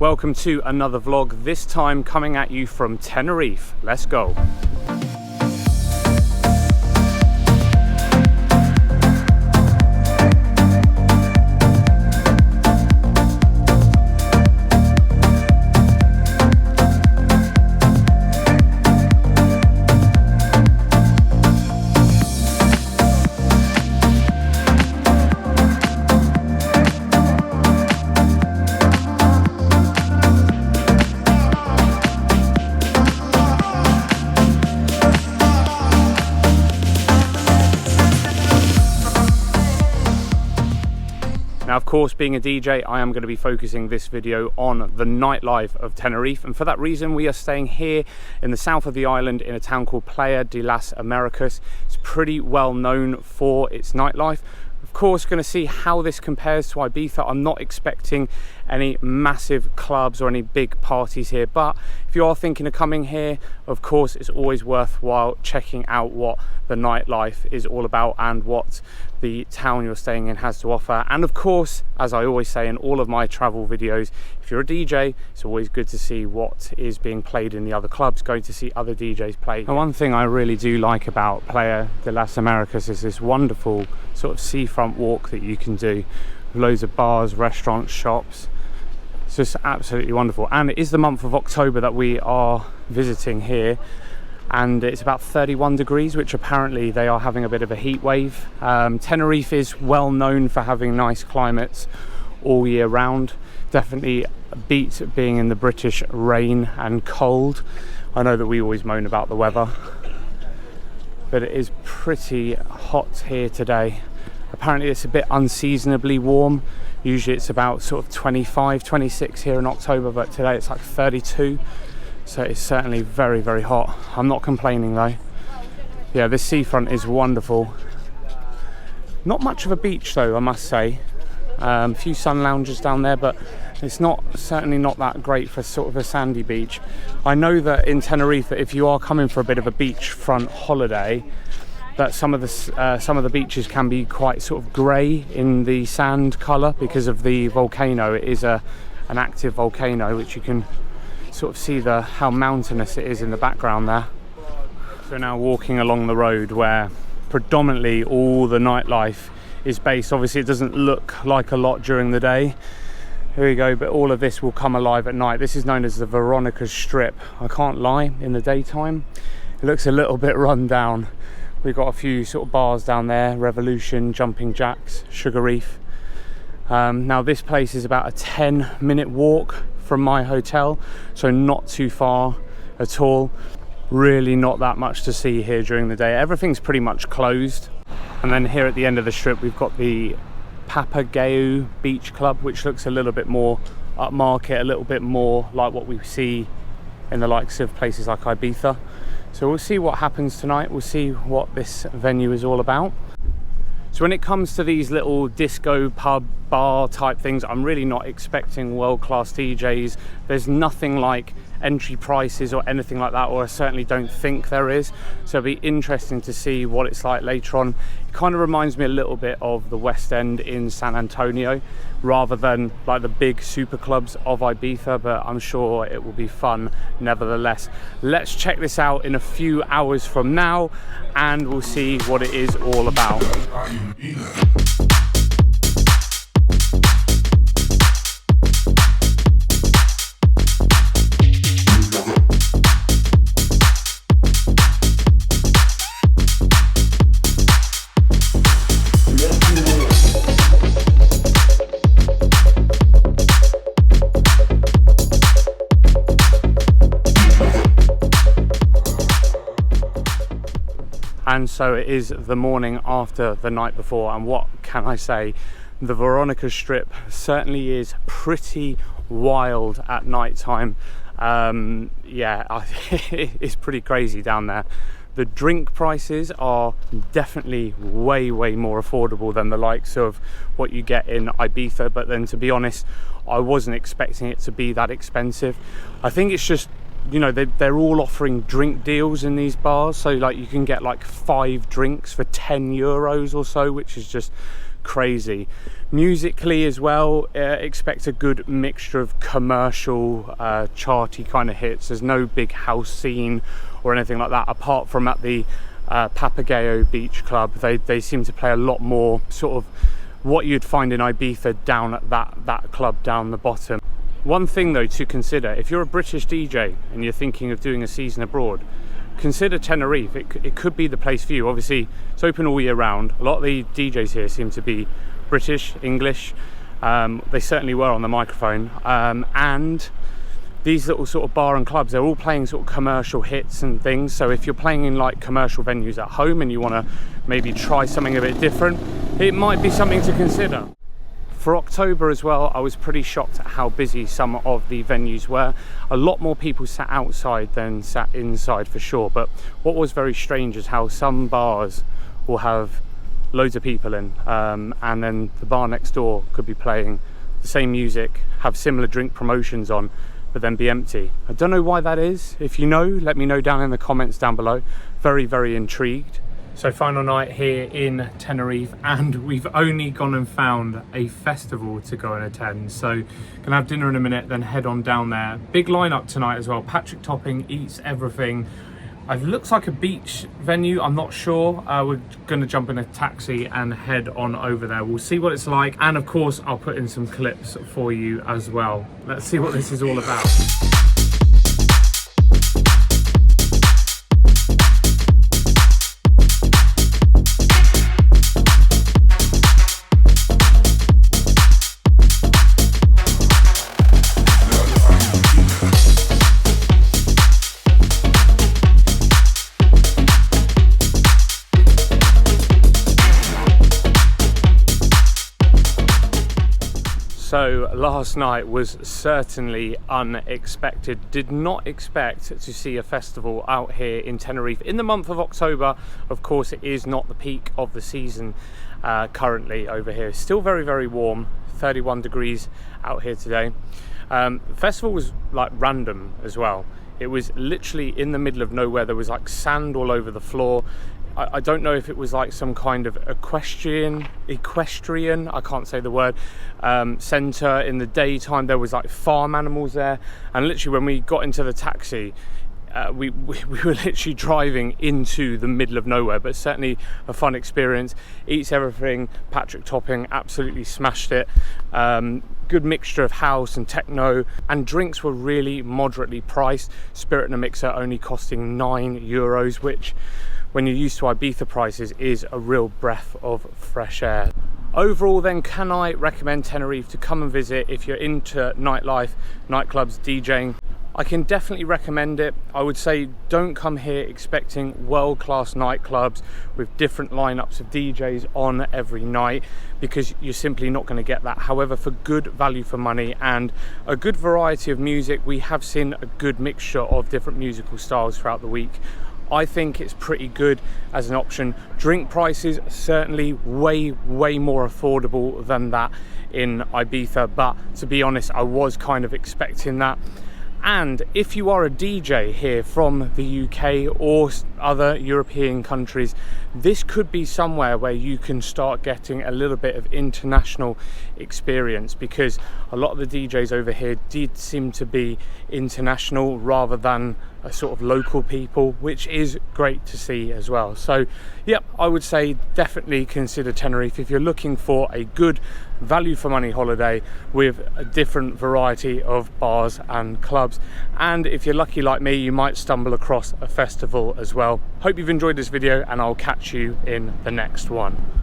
Welcome to another vlog, this time coming at you from Tenerife. Let's go. Now, of course, being a DJ, I am going to be focusing this video on the nightlife of Tenerife, and for that reason we are staying here in the south of the island in a town called Playa de las Americas. It's pretty well known for its nightlife. Of course, going to see how this compares to Ibiza. I'm not expecting any massive clubs or any big parties here, but if you are thinking of coming here, of course, it's always worthwhile checking out what the nightlife is all about and what the town you're staying in has to offer. And of course, as I always say in all of my travel videos, if you're a DJ, it's always good to see what is being played in the other clubs, going to see other DJs play. And one thing I really do like about Playa de las Americas is this wonderful sort of seafront walk that you can do. Loads of bars, restaurants, shops. It's just absolutely wonderful. And it is the month of October that we are visiting here, and it's about 31 degrees, which apparently they are having a bit of a heat wave. Tenerife is well known for having nice climates all year round. Definitely beat being in the British rain and cold. I know that we always moan about the weather, but it is pretty hot here today. Apparently it's a bit unseasonably warm. Usually it's about sort of 25, 26 here in October, but today it's like 32. So it's certainly very, very hot. I'm not complaining though. Yeah, this seafront is wonderful. Not much of a beach though, I must say. A few sun lounges down there, but it's certainly not that great for sort of a sandy beach. I know that in Tenerife, if you are coming for a bit of a beachfront holiday, that some of the beaches can be quite sort of grey in the sand colour because of the volcano. It is an active volcano, which you can sort of see how mountainous it is in the background there. So now walking along the road where predominantly all the nightlife is based. Obviously it doesn't look like a lot during the day. Here we go, but all of this will come alive at night. This is known as the Veronica Strip. I can't lie, in the daytime it looks a little bit run down. We've got a few sort of bars down there, Revolution, Jumping Jacks, Sugar Reef. Now this place is about a 10-minute walk from my hotel, so not too far at all. Really not that much to see here during the day. Everything's pretty much closed. And then here at the end of the strip we've got the Papagayo Beach Club, which looks a little bit more upmarket, a little bit more like what we see in the likes of places like Ibiza. So we'll see what happens tonight. We'll see what this venue is all about. So when it comes to these little disco pub bar type things, I'm really not expecting world-class DJs. There's nothing like entry prices or anything like that, or I certainly don't think there is. So it'll be interesting to see what it's like later on. It kind of reminds me a little bit of the West End in San Antonio, rather than like the big super clubs of Ibiza, but I'm sure it will be fun nevertheless. Let's check this out in a few hours from now and we'll see what it is all about. And so it is the morning after the night before, and what can I say? The Veronica Strip certainly is pretty wild at night time. Yeah, it's pretty crazy down there. The drink prices are definitely way more affordable than the likes of what you get in Ibiza, but then to be honest, I wasn't expecting it to be that expensive. I think it's just, you know, they're all offering drink deals in these bars, so like you can get like 5 drinks for 10 euros or so, which is just crazy. Musically as well, expect a good mixture of commercial, charty kind of hits. There's no big house scene or anything like that, apart from at the Papagayo Beach Club. They seem to play a lot more sort of what you'd find in Ibiza down at that club down the bottom. One thing though to consider, if you're a British DJ and you're thinking of doing a season abroad, consider Tenerife. It could be the place for you. Obviously it's open all year round. A lot of the DJs here seem to be British, English. They certainly were on the microphone, and these little sort of bar and clubs, they're all playing sort of commercial hits and things. So if you're playing in like commercial venues at home and you want to maybe try something a bit different, it might be something to consider. For October as well, I was pretty shocked at how busy some of the venues were. A lot more people sat outside than sat inside for sure, but what was very strange is how some bars will have loads of people in, and then the bar next door could be playing the same music, have similar drink promotions on, but then be empty. I don't know why that is. If you know, let me know down in the comments down below. Very, very intrigued. So final night here in Tenerife, and we've only gone and found a festival to go and attend. So gonna have dinner in a minute, then head on down there. Big lineup tonight as well. Patrick Topping eats everything. It looks like a beach venue, I'm not sure. We're gonna jump in a taxi and head on over there. We'll see what it's like, and of course I'll put in some clips for you as well. Let's see what this is all about. So last night was certainly unexpected. Did not expect to see a festival out here in Tenerife in the month of October. Of course, it is not the peak of the season currently over here. Still very, very warm, 31 degrees out here today. The festival was like random as well. It was literally in the middle of nowhere. There was like sand all over the floor. I don't know if it was like some kind of equestrian, I can't say the word, centre. In the daytime there was like farm animals there, and literally when we got into the taxi, we were literally driving into the middle of nowhere, but certainly a fun experience. Eats everything, Patrick Topping absolutely smashed it. Good mixture of house and techno, and drinks were really moderately priced. Spirit in a mixer only costing €9, which when you're used to Ibiza prices is a real breath of fresh air. Overall then, can I recommend Tenerife to come and visit if you're into nightlife, nightclubs, DJing? I can definitely recommend it. I would say don't come here expecting world-class nightclubs with different lineups of DJs on every night, because you're simply not going to get that. However, for good value for money and a good variety of music, we have seen a good mixture of different musical styles throughout the week. I think it's pretty good as an option. Drink prices certainly way more affordable than that in Ibiza, but to be honest, I was kind of expecting that. And if you are a DJ here from the UK or other European countries, this could be somewhere where you can start getting a little bit of international experience, because a lot of the DJs over here did seem to be international rather than a sort of local people, which is great to see as well. So yep, I would say definitely consider Tenerife if you're looking for a good value for money holiday with a different variety of bars and clubs. And if you're lucky like me, you might stumble across a festival as well. Hope you've enjoyed this video, and I'll catch you in the next one.